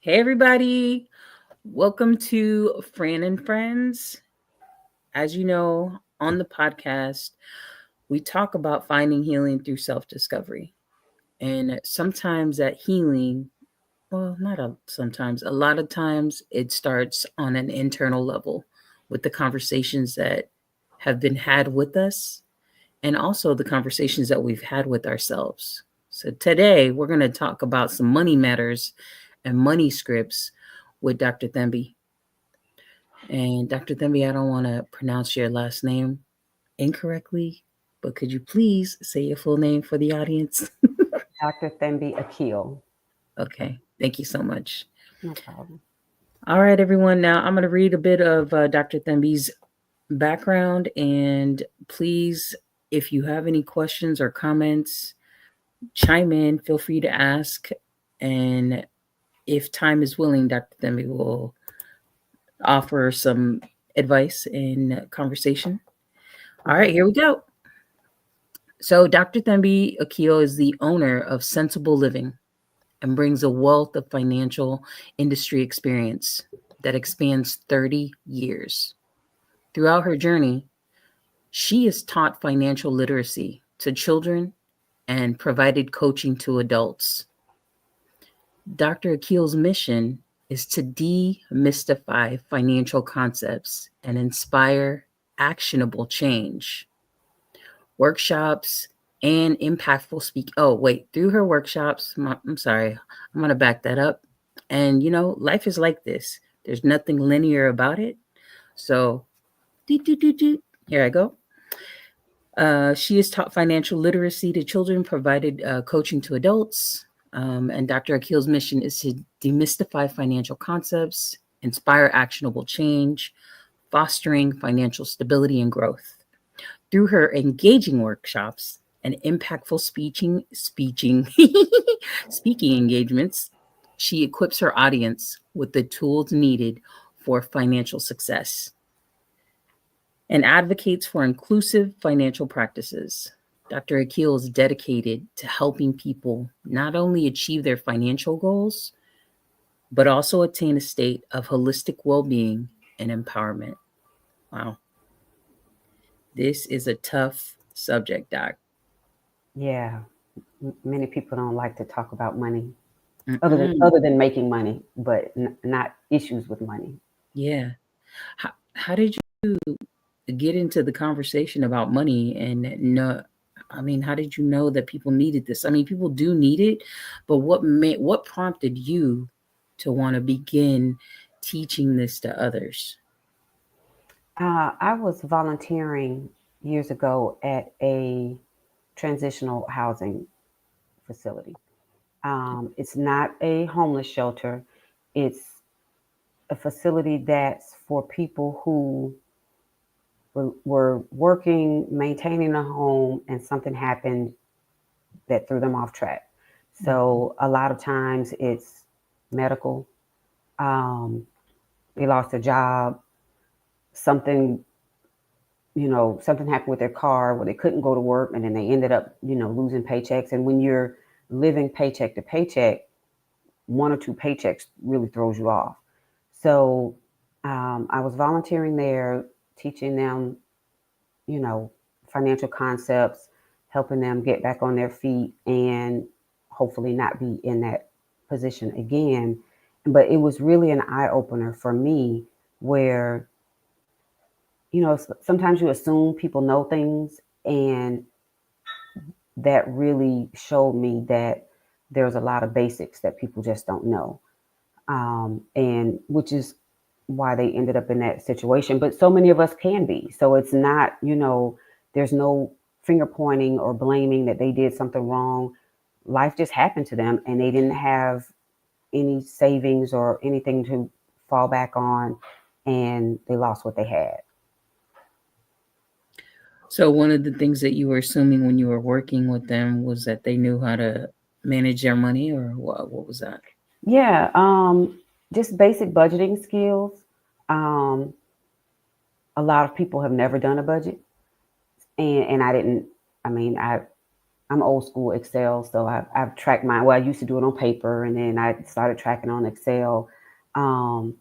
Hey, everybody. Welcome to Fran and Friends. As you know, on the podcast, we talk about finding healing through self discovery. And sometimes that healing, well, sometimes, a lot of times it starts on an internal level with the conversations that have been had with us and also the conversations that we've had with ourselves. So today we're going to talk about some money matters and money scripts with Dr. Thembi. And Dr. Thembi, I don't want to pronounce your last name incorrectly, but could you please say your full name for the audience? Dr. Thembi Akil. Okay, thank you so much. No problem. All right, everyone. Now I'm going to read a bit of Dr. Thembi's background, and please, if you have any questions or comments, chime in. Feel free to ask, and if time is willing, Dr. Thembi will offer some advice and conversation. All right, here we go. So, Dr. Thembi Akil is the owner of Sensible Living and brings a wealth of financial industry experience that expands 30 years. Throughout her journey, she has taught financial literacy to children and provided coaching to adults. Dr. Akil's mission is to demystify financial concepts and inspire actionable change. Workshops and impactful speak. Oh, wait, through her workshops, I'm sorry, I'm going to back that up. And life is like this. There's nothing linear about it. So, here I go. She has taught financial literacy to children, provided coaching to adults. And Dr. Akil's mission is to demystify financial concepts, inspire actionable change, fostering financial stability and growth. Through her engaging workshops and impactful speaking engagements, she equips her audience with the tools needed for financial success and advocates for inclusive financial practices. Dr. Akil is dedicated to helping people not only achieve their financial goals, but also attain a state of holistic well being and empowerment. Wow. This is a tough subject, Doc. Yeah, many people don't like to talk about money, other than Mm-mm. other than making money, but not issues with money. Yeah. How did you get into the conversation about money and know? I mean, how did you know that people needed this? I mean, people do need it, but what prompted you to want to begin teaching this to others? I was volunteering years ago at a transitional housing facility. It's not a homeless shelter. It's a facility that's for people who were working, maintaining a home, and something happened that threw them off track. So a lot of times it's medical. Um, they lost their job. Something, something happened with their car where they couldn't go to work, and then they ended up, losing paychecks. And when you're living paycheck to paycheck, one or two paychecks really throws you off. So I was volunteering there, teaching them, you know, financial concepts, helping them get back on their feet and hopefully not be in that position again. But it was really an eye opener for me where, sometimes you assume people know things, and that really showed me that there's a lot of basics that people just don't know. And which is why they ended up in that situation. But so many of us can be. So it's not, there's no finger pointing or blaming that they did something wrong. Life just happened to them, and they didn't have any savings or anything to fall back on, and they lost what they had. So one of the things that you were assuming when you were working with them was that they knew how to manage their money, or what was that? Yeah, just basic budgeting skills. Um, a lot of people have never done a budget, and I didn't. I mean, I I'm old school Excel, so I've tracked mine. Well, I used to do it on paper, and then I started tracking on Excel, um,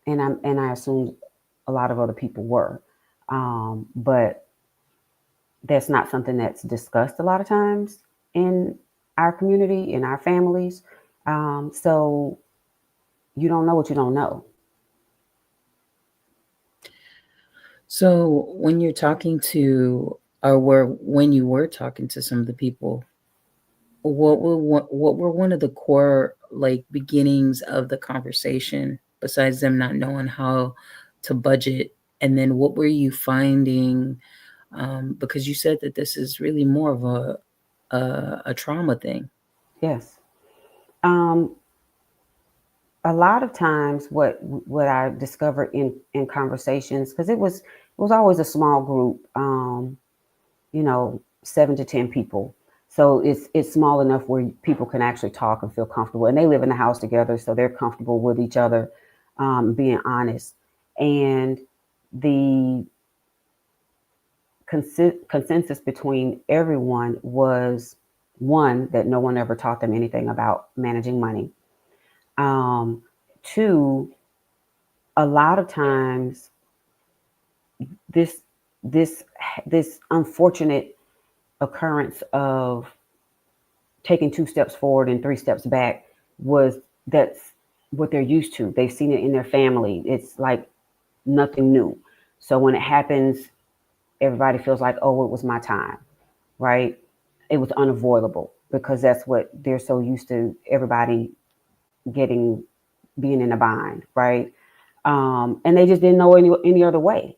and I assumed a lot of other people were, but that's not something that's discussed a lot of times in our community, in our families. So you don't know what you don't know. So when you're talking to, when you were talking to some of the people, what were one of the core like beginnings of the conversation besides them not knowing how to budget? And then what were you finding? Because you said that this is really more of a trauma thing. Yes. Um, a lot of times what I discovered in conversations, because it was always a small group, 7 to 10 people, so it's small enough where people can actually talk and feel comfortable, and they live in the house together, so they're comfortable with each other, being honest. And the consensus between everyone was, one, that no one ever taught them anything about managing money. um, Two, a lot of times this this this unfortunate occurrence of taking 2 steps forward and 3 steps back was that's what they're used to. They've seen it in their family. It's like nothing new. So when it happens, everybody feels like, oh, it was my time, right? It was unavoidable because that's what they're so used to. Everybody getting being in a bind, right? And they just didn't know any other way.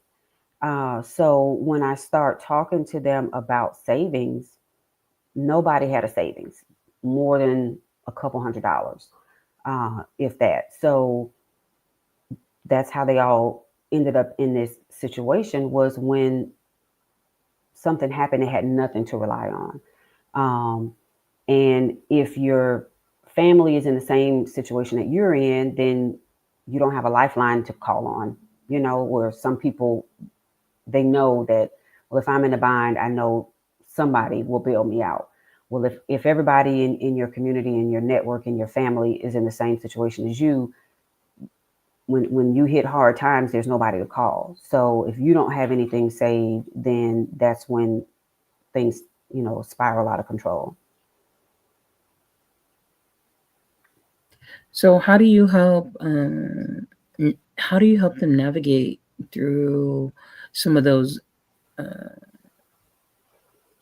So when I start talking to them about savings, nobody had a savings more than a couple $100, if that. So that's how they all ended up in this situation, was when something happened, they had nothing to rely on. Um, and if your family is in the same situation that you're in, then you don't have a lifeline to call on, where some people, they know that, well, if I'm in a bind, I know somebody will bail me out. Well, if everybody in your community, in your network, in your family is in the same situation as you, when you hit hard times, there's nobody to call. So if you don't have anything saved, then that's when things, spiral out of control. So how do you help them navigate through some of those uh,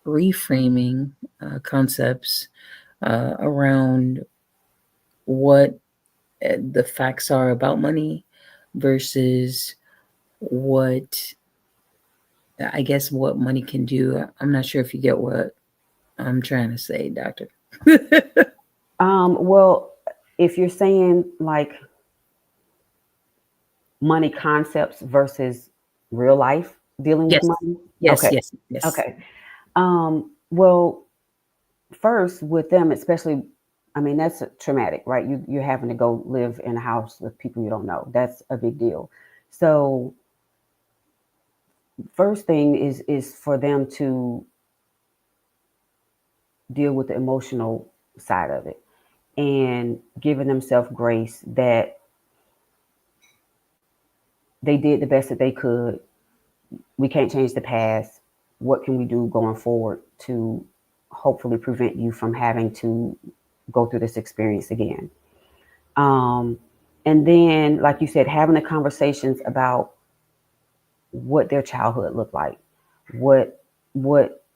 reframing concepts around what the facts are about money versus what, I guess, what money can do? I'm not sure if you get what I'm trying to say, doctor. Well, if you're saying like money concepts versus real life dealing with Yes, money, yes, okay, yes, yes. okay. Well, first with them, especially, I mean, that's traumatic, right? You're having to go live in a house with people you don't know. That's a big deal. So first thing is for them to deal with the emotional side of it, and giving themselves grace that they did the best that they could. We can't change the past. What can we do going forward to hopefully prevent you from having to go through this experience again? Um, and then, like you said, having the conversations about what their childhood looked like, what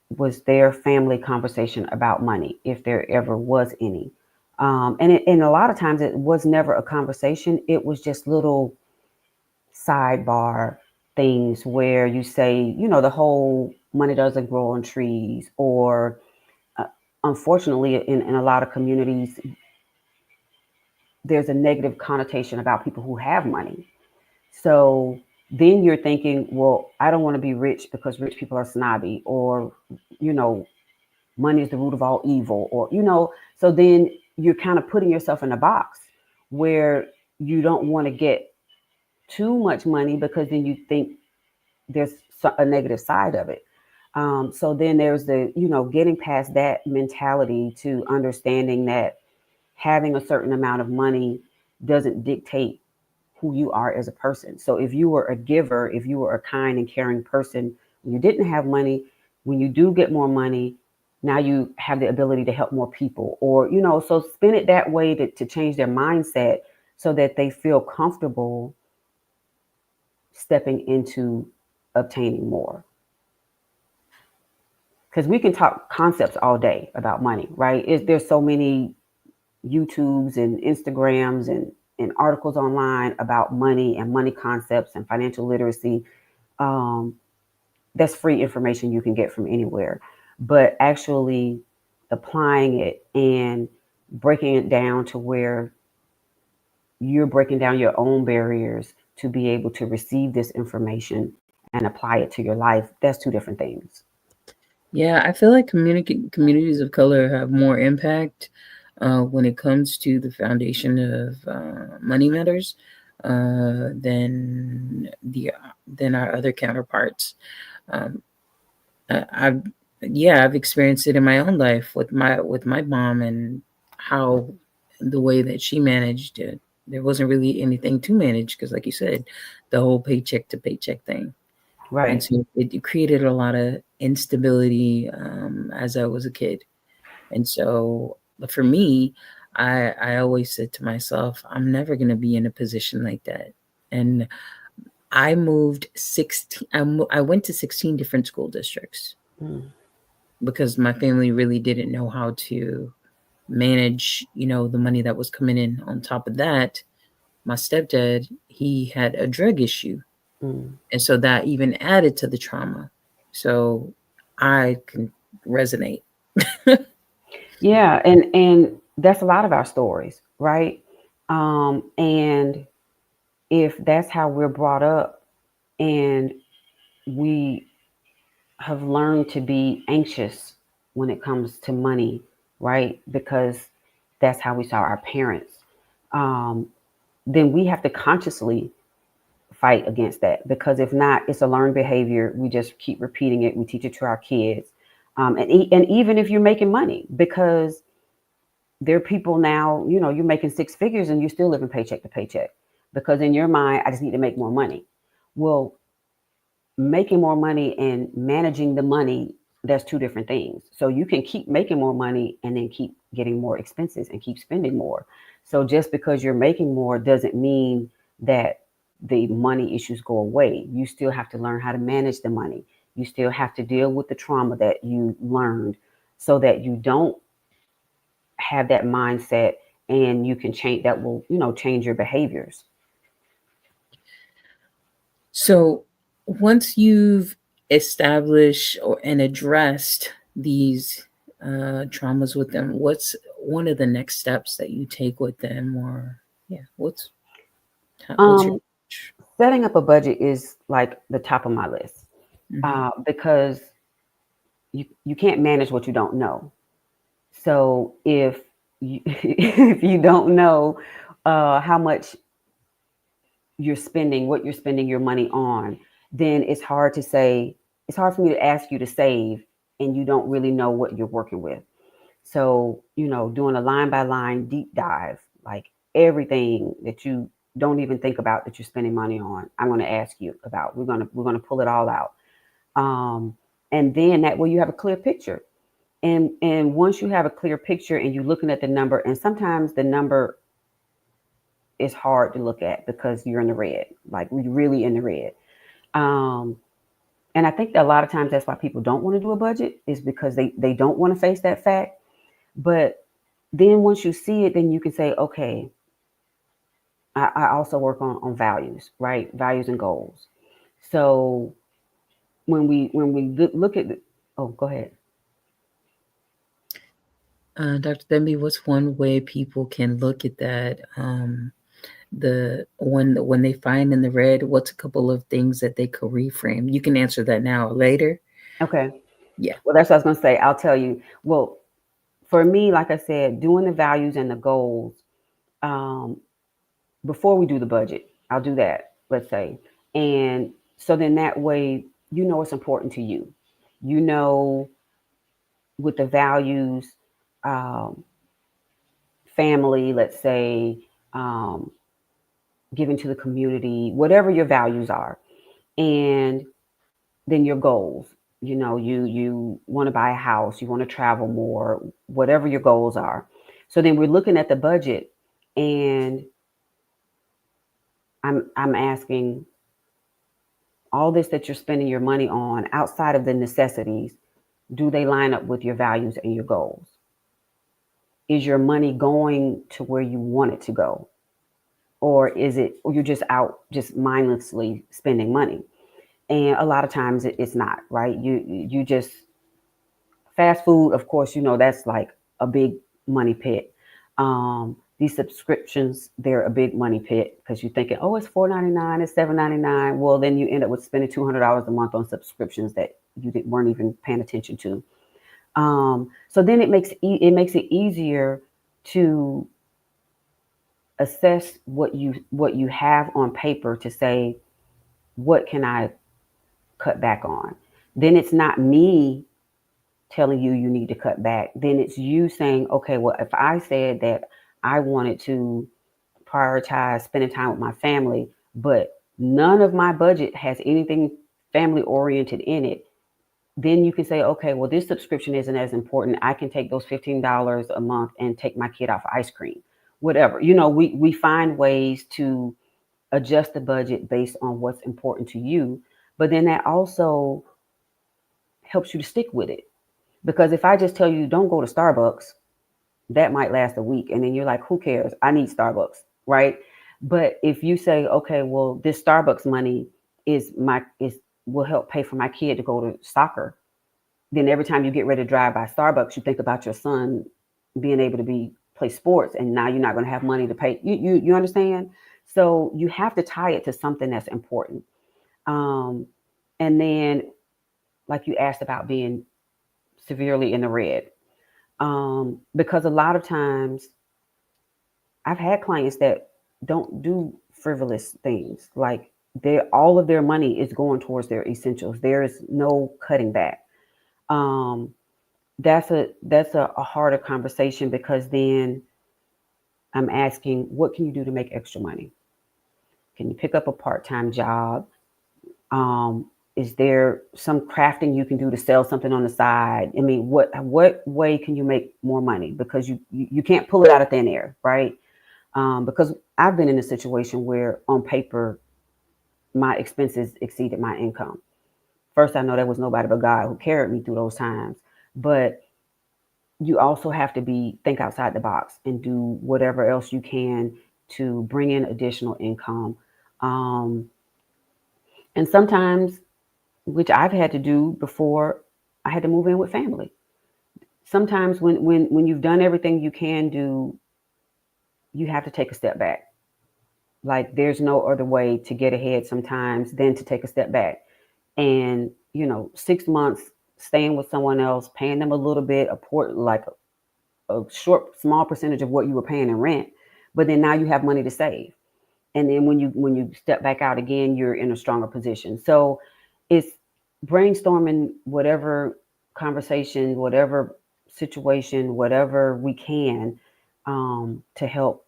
was their family conversation about money, if there ever was any. And a lot of times it was never a conversation. It was just little sidebar things where you say, the whole money doesn't grow on trees, or uh, unfortunately, in a lot of communities, there's a negative connotation about people who have money. So then you're thinking, well, I don't want to be rich because rich people are snobby, or, you know, money is the root of all evil, or, so then you're kind of putting yourself in a box where you don't want to get too much money because then you think there's a negative side of it. So then there's the, getting past that mentality to understanding that having a certain amount of money doesn't dictate who you are as a person. So if you were a giver, if you were a kind and caring person, when you didn't have money, when you do get more money, now you have the ability to help more people. Or, so spin it that way to change their mindset so that they feel comfortable stepping into obtaining more. Because we can talk concepts all day about money, right? There's so many YouTubes and Instagrams and articles online about money and money concepts and financial literacy. Um, that's free information you can get from anywhere. But actually applying it and breaking it down to where you're breaking down your own barriers to be able to receive this information and apply it to your life, that's two different things. Yeah, I feel like communities of color have more impact when it comes to the foundation of money matters than our other counterparts. Um, I've yeah, I've experienced it in my own life with my mom and how the way that she managed it. There wasn't really anything to manage because, like you said, the whole paycheck to paycheck thing. And Right. so it created a lot of instability as I was a kid. And so for me, I always said to myself, I'm never going to be in a position like that. And I moved 16, I went to 16 different school districts Mm, because my family really didn't know how to manage, the money that was coming in. On top of that, my stepdad, he had a drug issue. mm. And so that even added to the trauma. So I can resonate. Yeah, and that's a lot of our stories, right? And if that's how we're brought up and we have learned to be anxious when it comes to money, right? Because that's how we saw our parents. Um, then we have to consciously fight against that because if not, it's a learned behavior. We just keep repeating it. We teach it to our kids, and even if you're making money, because there are people now, you're making six figures and you're still living paycheck to paycheck because in your mind, I just need to make more money. Well, making more money and managing the money, that's two different things. So you can keep making more money and then keep getting more expenses and keep spending more. So just because you're making more doesn't mean that the money issues go away. You still have to learn how to manage the money. You still have to deal with the trauma that you learned so that you don't have that mindset and you can change that will, change your behaviors. So once you've established and addressed these traumas with them, what's one of the next steps that you take with them? Or yeah, what's your Um, Setting up a budget is like the top of my list mm-hmm. because you can't manage what you don't know. So if you, if you don't know how much you're spending, what you're spending your money on, then it's hard for me to ask you to save and you don't really know what you're working with. So, doing a line by line deep dive, like everything that you don't even think about that you're spending money on, I'm going to ask you about. We're going to pull it all out. Um, and then that way you have a clear picture. And once you have a clear picture and you're looking at the number, and sometimes the number is hard to look at because you're in the red, like we're really in the red. Um, and I think that a lot of times that's why people don't want to do a budget is because they don't want to face that fact. But then once you see it, then you can say, okay, I also work on values, right? Values and goals. So when we look at oh, go ahead. Dr. Thembi, what's one way people can look at that? The when they find in the red, what's a couple of things that they could reframe? You can answer that now or later. Okay. Yeah. Well, that's what I was going to say. I'll tell you. Well, for me, like I said, doing the values and the goals um, before we do the budget, I'll do that, let's say. And so then that way, you know what's important to you. You know, with the values, um, family, let's say, um, giving to the community, whatever your values are, and then your goals. You know, you want to buy a house, you want to travel more, whatever your goals are. So then we're looking at the budget, and I'm asking, all this that you're spending your money on outside of the necessities, do they line up with your values and your goals? Is your money going to where you want it to go? Or is it, or you're just out just mindlessly spending money? And a lot of times it's not, right? You just, fast food, of course, you know, that's like a big money pit. These subscriptions, they're a big money pit because you're thinking, oh, it's $4.99, it's $7.99. Well, then you end up with spending $200 a month on subscriptions that weren't even paying attention to. So then it makes it easier to assess what you have on paper to say, what can I cut back on? Then it's not me telling you need to cut back. Then it's you saying, okay, well, if I said that I wanted to prioritize spending time with my family, but none of my budget has anything family oriented in it, then you can say, okay, well, this subscription isn't as important. I can take those $15 a month and take my kid off ice cream, whatever. You know, we find ways to adjust the budget based on what's important to you. But then that also helps you to stick with it. Because if I just tell you don't go to Starbucks, that might last a week. And then you're like, who cares? I need Starbucks, right? But if you say, okay, well, this Starbucks money is will help pay for my kid to go to soccer, then every time you get ready to drive by Starbucks, you think about your son being able to play sports, and now you're not going to have money to pay. You understand? So you have to tie it to something that's important. Um, and then, like you asked about being severely in the red, because a lot of times I've had clients that don't do frivolous things. Like all of their money is going towards their essentials. There is no cutting back. Um, that's a harder conversation, because then I'm asking, what can you do to make extra money? Can you pick up a part-time job? Um, is there some crafting you can do to sell something on the side? I mean, what way can you make more money? Because you can't pull it out of thin air, right? Because I've been in a situation where on paper my expenses exceeded my income. First, I know there was nobody but God who carried me through those times, but you also have to think outside the box and do whatever else you can to bring in additional income. Um, and sometimes, which I've had to do before, I had to move in with family. Sometimes when you've done everything you can do, you have to take a step back. Like there's no other way to get ahead sometimes than to take a step back. And 6 months staying with someone else, paying them a little bit, like a short, small percentage of what you were paying in rent, but then now you have money to save. And then when you step back out again, you're in a stronger position. So it's brainstorming whatever conversation, whatever situation, whatever we can, to help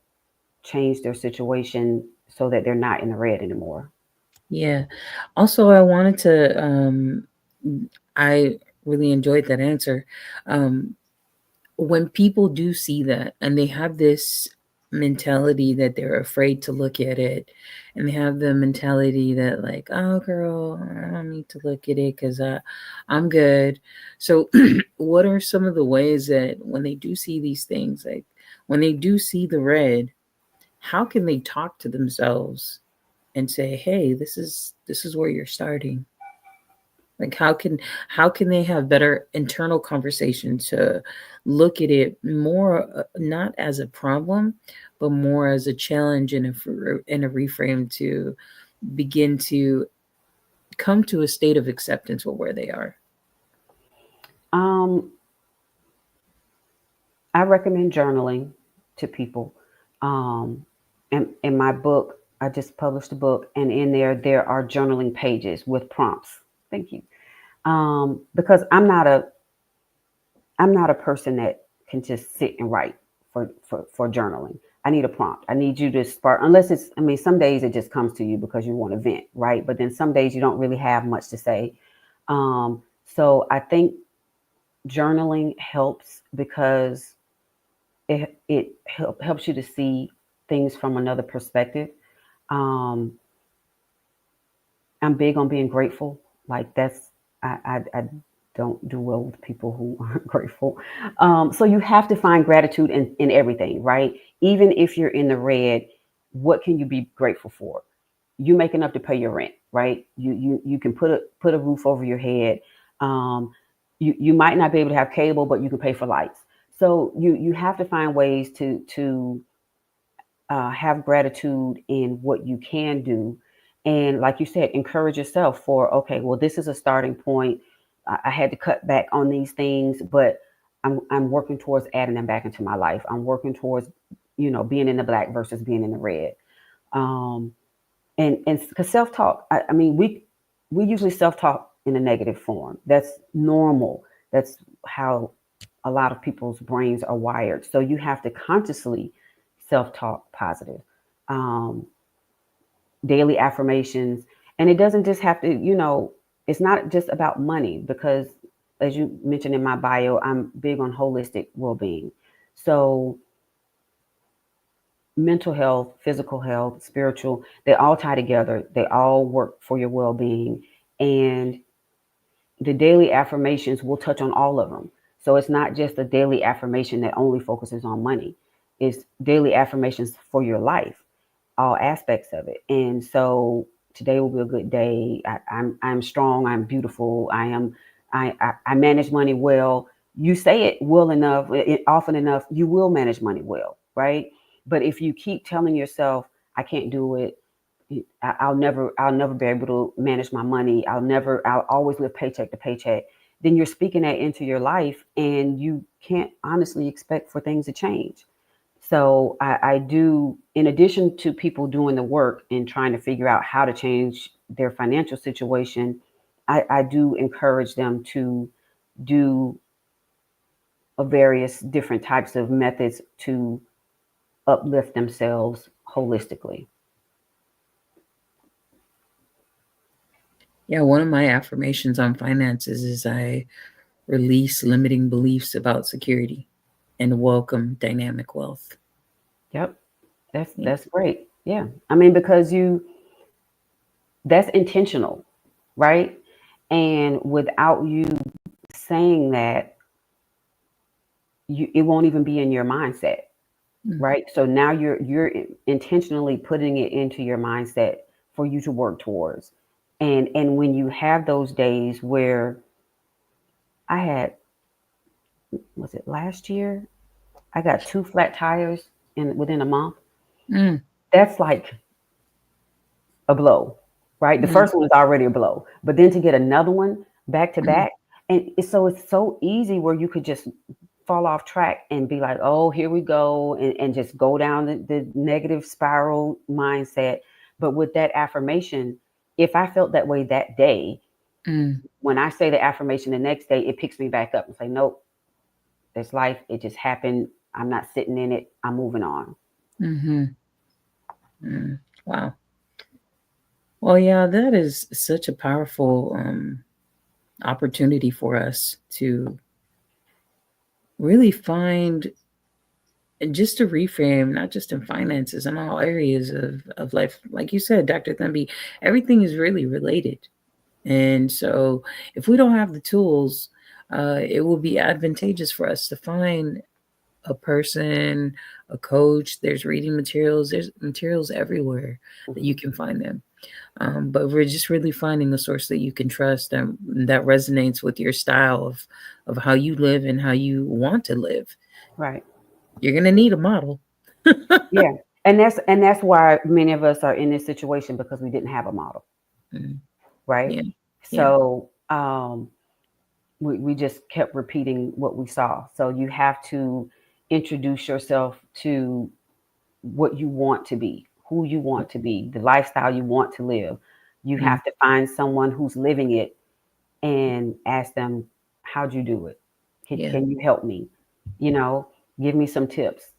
change their situation so that they're not in the red anymore. Yeah. Also, I wanted to, I really enjoyed that answer. Um, when people do see that and they have this mentality that they're afraid to look at it, and they have the mentality that, like, oh girl, I don't need to look at it because I'm good. So what are some of the ways that when they do see these things, like when they do see the red, how can they talk to themselves and say, hey, this is where you're starting? Like how can they have better internal conversation to look at it more, not as a problem, but more as a challenge, and a reframe to begin to come to a state of acceptance with where they are. Um, I recommend journaling to people. Um, and in my book, I just published a book, and in there are journaling pages with prompts. Thank you. Because I'm not a person that can just sit and write for journaling. I need a prompt. I need you to spark, unless it's, I mean, some days it just comes to you because you want to vent, right? But then some days you don't really have much to say. So I think journaling helps because helps you to see things from another perspective. Um, I'm big on being grateful. Like that's I don't do well with people who aren't grateful. So you have to find gratitude in everything, right? Even if you're in the red, what can you be grateful for? You make enough to pay your rent, right? You can put a roof over your head. Um, you might not be able to have cable, but you can pay for lights. So you have to find ways to have gratitude in what you can do. And like you said, encourage yourself for, okay, well, this is a starting point. I had to cut back on these things, but I'm working towards adding them back into my life. I'm working towards, being in the black versus being in the red. Um, and because self-talk, I mean, we usually self-talk in a negative form. That's normal. That's how a lot of people's brains are wired. So you have to consciously self-talk positive. Um, Daily affirmations, and it doesn't just have to, it's not just about money, because as you mentioned in my bio, I'm big on holistic well-being. So mental health, physical health, spiritual, they all tie together. They all work for your well-being. And the daily affirmations will touch on all of them. So it's not just a daily affirmation that only focuses on money. It's daily affirmations for your life, all aspects of it. And so today will be a good day. I'm strong. I'm beautiful. I manage money well. You say it well enough, often enough, you will manage money well, right? But if you keep telling yourself, I can't do it, I'll never be able to manage my money, I'll always live paycheck to paycheck, then you're speaking that into your life, and you can't honestly expect for things to change. So I do, in addition to people doing the work and trying to figure out how to change their financial situation, I do encourage them to do a various different types of methods to uplift themselves holistically. Yeah, one of my affirmations on finances is I release limiting beliefs about security and welcome dynamic wealth. Yep, that's Yeah. that's great. Yeah, I mean, because that's intentional, right? And without you saying that, it won't even be in your mindset, Mm. right? So now you're intentionally putting it into your mindset for you to work towards. And when you have those days where I had, was it last year? I got two flat tires in within a month. Mm. That's like a blow, right? The Mm. first one is already a blow, but then to get another one back to Mm. back, and it's so easy where you could just fall off track and be like, oh, here we go, and just go down the negative spiral mindset. But with that affirmation, if I felt that way that day, Mm. when I say the affirmation the next day, it picks me back up and say, nope, it's life. It just happened. I'm not sitting in it. I'm moving on. Mm-hmm. Mm. Wow. Well, yeah, that is such a powerful opportunity for us to really find, and just to reframe, not just in finances, in all areas of life. Like you said, Dr. Thembi, everything is really related. And so if we don't have the tools, it will be advantageous for us to find a person, a coach. There's reading materials, there's materials everywhere that you Mhm. can find them. But we're just really finding a source that you can trust and that resonates with your style of how you live and how you want to live. Right. You're going to need a model. Yeah. And that's why many of us are in this situation, because we didn't have a model, Mm. right? Yeah. Yeah. So we just kept repeating what we saw. So you have to introduce yourself to what you want to be, who you want to be, the lifestyle you want to live. You Mm. have to find someone who's living it and ask them, how'd you do it? Yeah. Can you help me? You know, give me some tips.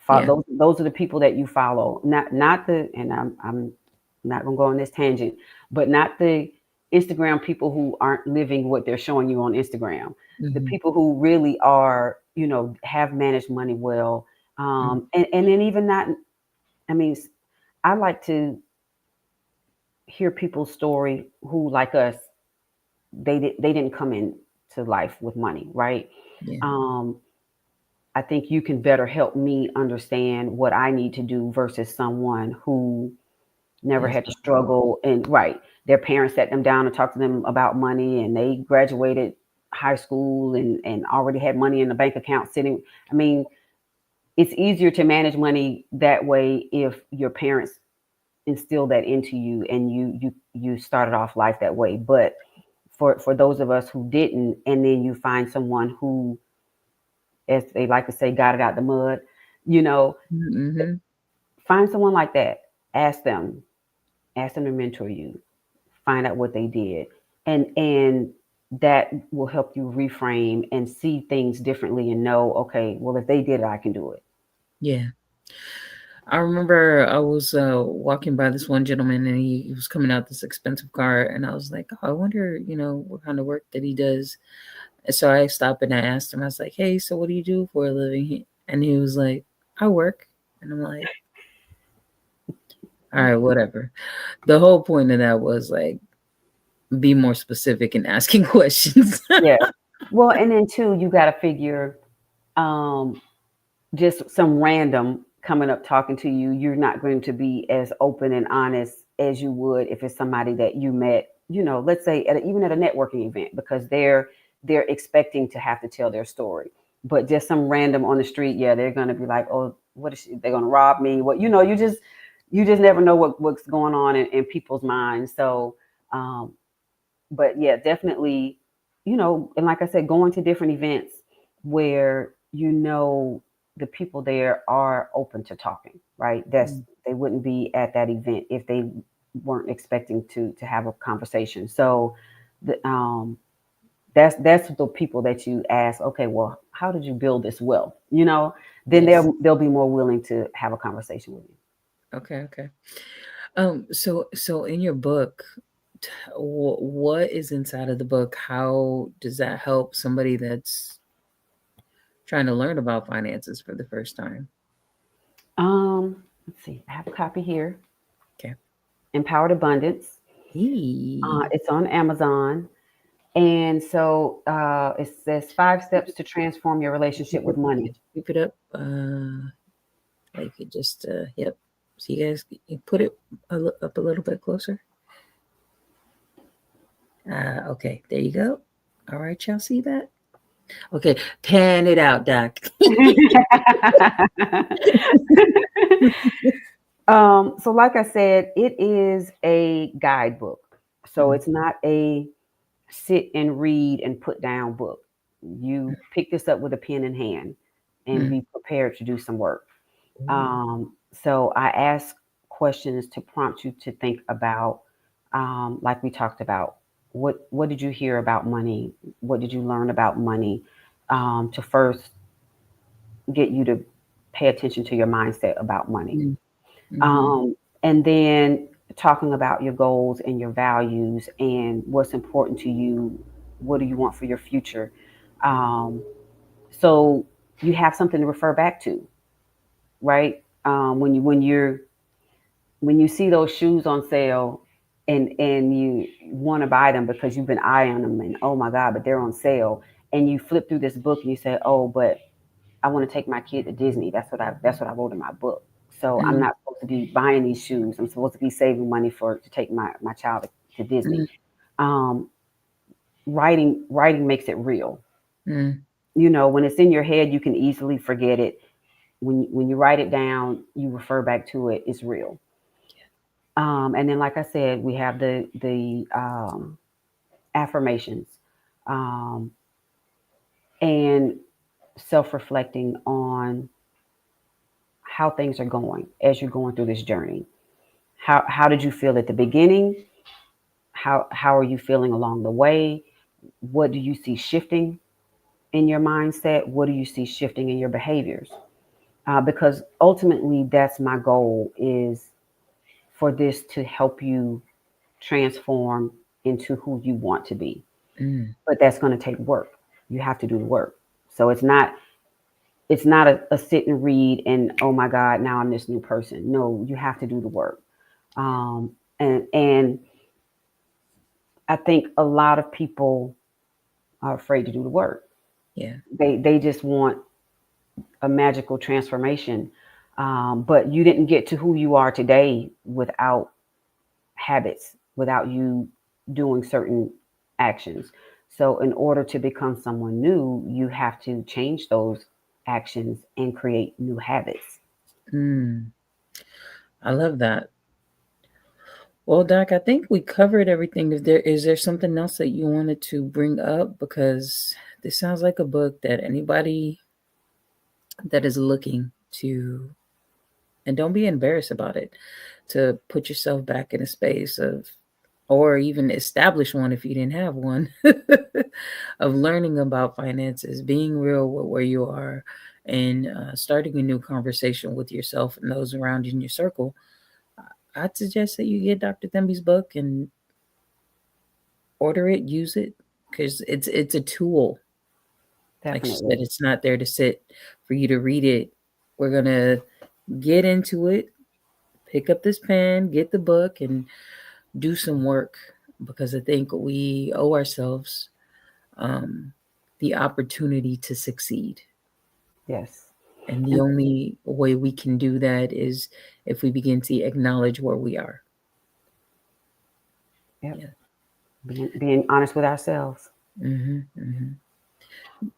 Yeah. Those are the people that you follow. Not the, and I'm not gonna go on this tangent, but not the Instagram people who aren't living what they're showing you on Instagram. The Hmm. people who really are, have managed money well. Hmm. And then even not, I mean, I like to hear people's story who, like us, they didn't come into life with money, right? Yeah. Um, I think you can better help me understand what I need to do versus someone who never Has had to nothing. struggle, and right, their parents sat them down and talked to them about money, and they graduated high school and already had money in the bank account sitting. I mean, it's easier to manage money that way if your parents instill that into you and you started off life that way. But for those of us who didn't, and then you find someone who, as they like to say, got it out the mud, you know, Hmm. find someone like that. Ask them, ask them to mentor you. Find out what they did, and that will help you reframe and see things differently and know, okay, well, if they did it, I can do it. Yeah. I remember I was walking by this one gentleman and he was coming out this expensive car and I was like, oh, I wonder, what kind of work that he does. And so I stopped and I asked him, I was like, hey, so what do you do for a living? And he was like, I work. And I'm like, all right, whatever. The whole point of that was like, be more specific in asking questions. Yeah. Well, and then too, you got to figure, um, just some random coming up talking to you, you're not going to be as open and honest as you would if it's somebody that you met, let's say even at a networking event, because they're expecting to have to tell their story. But just some random on the street, yeah, they're going to be like, oh, what is she? They're going to rob me? What, you just never know what's going on in people's minds. So, um, but yeah, definitely, and like I said, going to different events where the people there are open to talking, right? They wouldn't be at that event if they weren't expecting to have a conversation. So the that's the people that you ask, okay, well, how did you build this wealth? Then Yes. they'll be more willing to have a conversation with you. Okay, okay. So in your book, what is inside of the book? How does that help somebody that's trying to learn about finances for the first time? Let's see, I have a copy here. Okay. Empowered Abundance. Hey. It's on Amazon. And so it says 5 steps to transform your relationship with money. Could you keep it up? Like it just, yep. So you guys you put it up a little bit closer. Okay, there you go. All right, y'all see that? Okay, pan it out, Doc. So, like I said, it is a guidebook. So, Mm, it's not a sit and read and put down book. You pick this up with a pen in hand and mm, be prepared to do some work. ooh, So, I ask questions to prompt you to think about, like we talked about, what did you hear about money? What did you learn about money? To first get you to pay attention to your mindset about money. mm, mhm, And then talking about your goals and your values and what's important to you. What do you want for your future? Um, so you have something to refer back to, right? When you see those shoes on sale and you want to buy them because you've been eyeing them and, oh my God, but they're on sale, and you flip through this book and you say, oh, but I want to take my kid to Disney. That's what I wrote in my book. So I'm mm, not supposed to be buying these shoes. I'm supposed to be saving money to take my child to Disney. mm, Um, writing makes it real. mm. When it's in your head, you can easily forget it. When you write it down, you refer back to it. It's real. And then, like I said, we have the affirmations, um, and self-reflecting on how things are going as you're going through this journey. How did you feel at the beginning? How are you feeling along the way? what do you see shifting in your mindset? What do you see shifting in your behaviors? Because ultimately, that's my goal, is for this to help you transform into who you want to be. Mm, But that's going to take work. You have to do the work. So it's not a sit and read and, oh my God, now I'm this new person. No, you have to do the work. And I think a lot of people are afraid to do the work. yeah. They just want a magical transformation. But you didn't get to who you are today without habits, without you doing certain actions. So, in order to become someone new, you have to change those actions and create new habits. Mm, I love that. Well, Doc, I think we covered everything. Is there something else that you wanted to bring up? Because this sounds like a book that anybody that is looking to, and don't be embarrassed about it, to put yourself back in a space of, or even establish one if you didn't have one, of learning about finances, being real with where you are, and starting a new conversation with yourself and those around you in your circle. I'd suggest that you get Dr. Thembi's book and order it, use it, because it's a tool. Like she said, Definitely. it's not there to sit for you to read it. We're gonna get into it, pick up this pen, get the book, and do some work, because I think we owe ourselves um, the opportunity to succeed. Yes. And the And only way we can do that is if we begin to acknowledge where we are. yep, Yeah. being honest with ourselves. Hmm.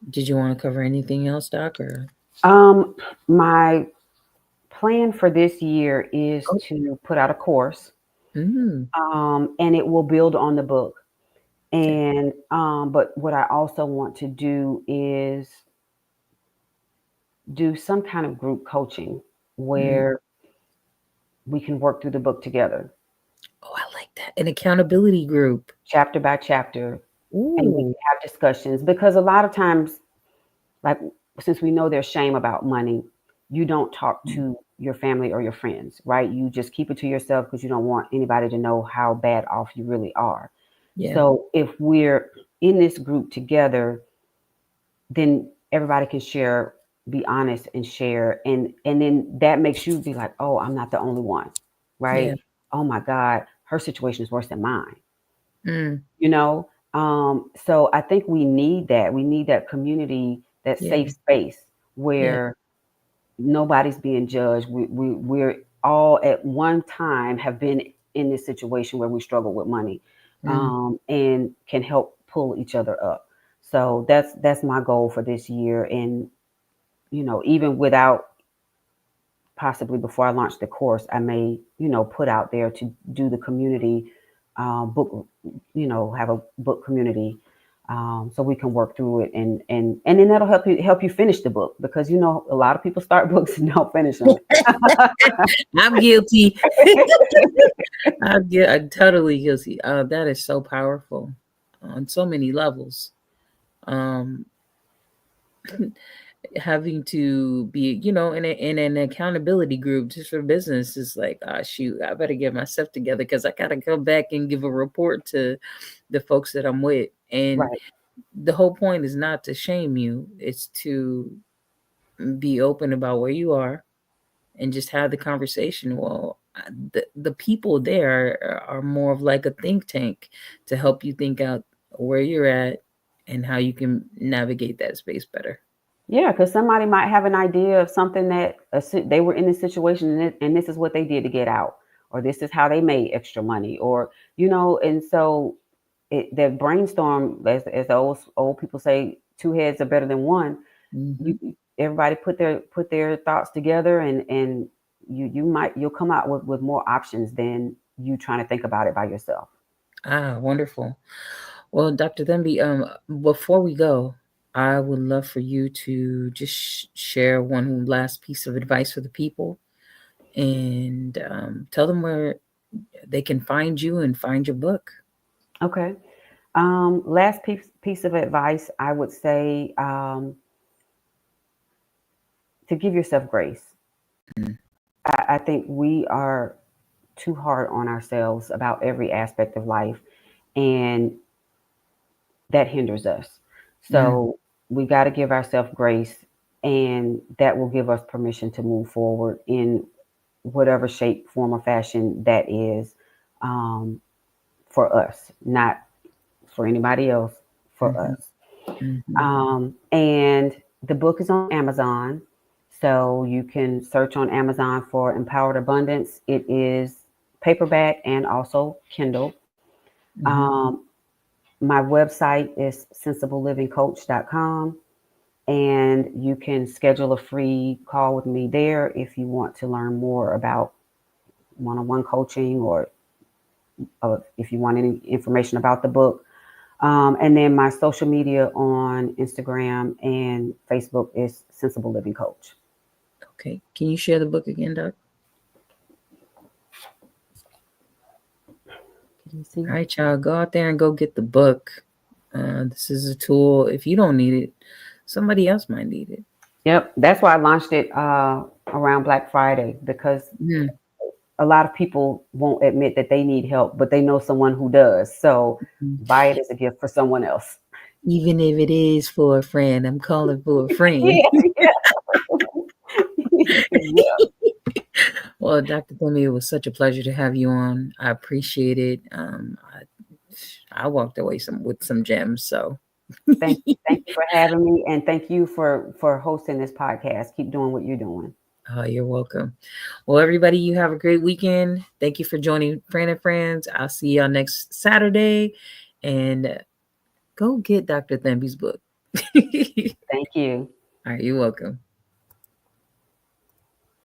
Did you want to cover anything else, Doc? Or My plan for this year is oh, to put out a course, mm, and it will build on the book. okay. And but what I also want to do is do some kind of group coaching Mm. where we can work through the book together, Oh, I like that. An accountability group. chapter by chapter, and we Ooh. can have discussions, because a lot of times, like, since we know there's shame about money, you don't talk Mm, to your family or your friends, right? You just keep it to yourself because you don't want anybody to know how bad off you really are. yeah. So if we're in this group together, then everybody can share, be honest and share, and then that makes you be like, oh, I'm not the only one, Yeah. right? Oh my God, her situation is worse than mine, Mm, you know. So I think we need that. We need that community, that yeah. safe space Yeah. where nobody's being judged. We're all at one time have been in this situation where we struggle with money, Mm. and can help pull each other up. So that's my goal for this year. And even without, possibly before I launch the course, I may put out there to do the community book, have a book community. So we can work through it, and then that'll help you finish the book, because a lot of people start books and don't finish them. I'm guilty. I'm totally guilty. That is so powerful on so many levels. Um, having to be, in an accountability group just for business is like, ah, shoot, I better get myself together because I gotta come back and give a report to the folks that I'm with. And Right. the whole point is not to shame you; it's to be open about where you are and just have the conversation. Well, the people there are more of like a think tank to help you think out where you're at and how you can navigate that space better. Yeah, because somebody might have an idea of something that they were in this situation, and this is what they did to get out, or this is how they made extra money, or and so that brainstorm, as the old people say, two heads are better than one. Hmm. You Everybody put their thoughts together, and you'll come out with more options than you trying to think about it by yourself. Ah, wonderful. Well, Dr. Thembi, before we go, I would love for you to just share one last piece of advice for the people and tell them where they can find you and find your book. Okay. Last piece of advice, I would say, to give yourself grace. Mm, I think we are too hard on ourselves about every aspect of life, and that hinders us. mm, So we got to give ourselves grace, and that will give us permission to move forward in whatever shape, form, or fashion that is, um, for us, not for anybody else, for mhm, us. mhm, And the book is on Amazon. So you can search on Amazon for Empowered Abundance. It is paperback and also Kindle. mhm. Um, my website is sensiblelivingcoach.com. And you can schedule a free call with me there if you want to learn more about one on one coaching, or if you want any information about the book. And then my social media on Instagram and Facebook is Sensible Living Coach. Okay. Can you share the book again, Doc? Can you see? All right, y'all. Go out there and go get the book. This is a tool. If you don't need it, somebody else might need it. Yep, that's why I launched it around Black Friday, because Mm, a lot of people won't admit that they need help, but they know someone who does. So mm. buy it as a gift for someone else. Even if it is for a friend, I'm calling for a friend. Yeah, yeah. Well, Dr. Thembi, it was such a pleasure to have you on. I appreciate it. I walked away with some gems. So, Thank you for having me, and thank you for hosting this podcast. Keep doing what you're doing. you're welcome. Well, everybody, you have a great weekend. Thank you for joining Fran and Friends. I'll see y'all next Saturday. And go get Dr. Thembi's book. All Thank you. right, you're welcome.